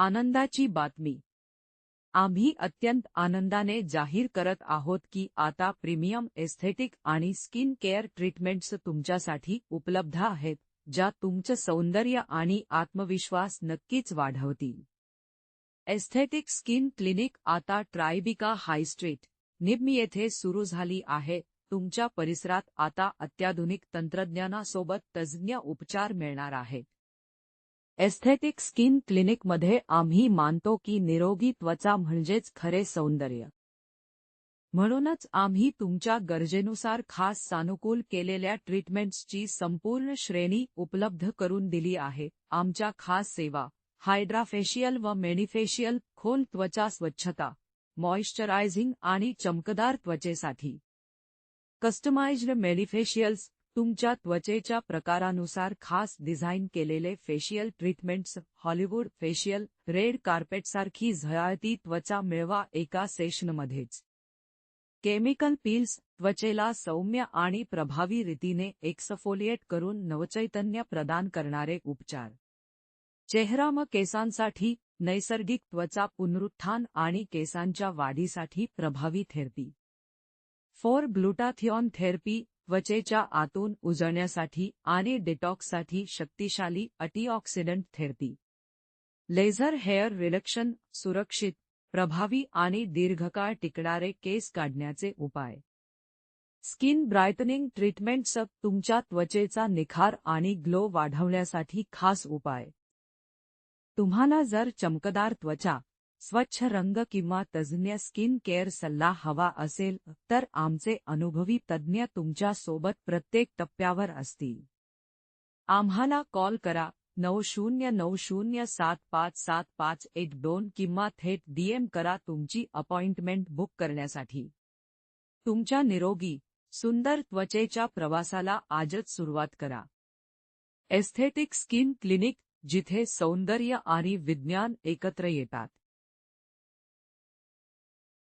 आनंदाची बातमी. आम्ही अत्यंत आनंदाने जाहीर करत आहोत की आता प्रीमियम एस्थेटिक आणि स्किन केअर ट्रीटमेंट्स तुमच्यासाठी उपलब्ध आहेत, ज्या तुमचं सौंदर्य आणि आत्मविश्वास नक्कीच वाढवतील. एस्थेटिक स्किन क्लिनिक आता ट्रायबिका हाय स्ट्रीट, निब्मी येथे सुरू झाली आहे. तुमच्या परिसरात आता अत्याधुनिक तंत्रज्ञानासोबत तज्ज्ञ उपचार मिळणार आहेत. एस्थेटिक स्किन क्लिनिकमध्ये आम्ही मानतो की निरोगी त्वचा म्हणजेच खरे सौंदर्य. म्हणूनच आम्ही तुमच्या गरजेनुसार खास सानुकूल केलेल्या ट्रीटमेंट्सची संपूर्ण श्रेणी उपलब्ध करून दिली आहे. आमच्या खास सेवा हायड्राफेशियल व मेडिफेशियल, खोल त्वचा स्वच्छता, मॉइश्चरायझिंग आणि चमकदार त्वचेसाठी. कस्टमाइज्ड मेडिफेशियल्स, तुमच्या त्वचेच्या प्रकारानुसार खास डिझाइन केलेले facial treatments. Hollywood facial, red कार्पेटसारखी झळाळती त्वचा मिळवा एका सेशनमध्येच. केमिकल पील्स, त्वचेला सौम्य आणि प्रभावी रीतीने एक्सफोलिएट करून नवचैतन्य प्रदान करणारे उपचार. चेहरा व केसांसाठी नैसर्गिक त्वचा पुनरुत्थान आणि केसांच्या वाढीसाठी प्रभावी थेरपी. 4 ग्लुटाथिऑन थेरपी, त्वचेच्या आतून उजळण्यासाठी आणि डिटॉक्ससाठी शक्तिशाली antioxidant therapy. Laser hair reduction, सुरक्षित, प्रभावी आणि दीर्घकाळ टिकणारे केस काढण्याचे उपाय. स्किन ब्रायटनिंग ट्रीटमेंट्स, तुमच्या त्वचेचा निखार आणि ग्लो वाढवण्यासाठी खास उपाय. तुम्हाला जर चमकदार त्वचा, स्वच्छ रंग किंवा तज्ज्ञ स्किन केअर सल्ला हवा असेल तर आमचे अनुभवी तज्ज्ञ तुमच्या सोबत प्रत्येक टप्प्यावर असतील. आम्हाला कॉल करा 9090757512 किंवा थेट DM करा तुमची अपॉइंटमेंट बुक करण्यासाठी. तुमच्या निरोगी, सुंदर त्वचेच्या प्रवासाला आजच सुरुवात करा. एस्थेटिक स्किन क्लिनिक, जिथे सौंदर्य आणि विज्ञान एकत्र येतात.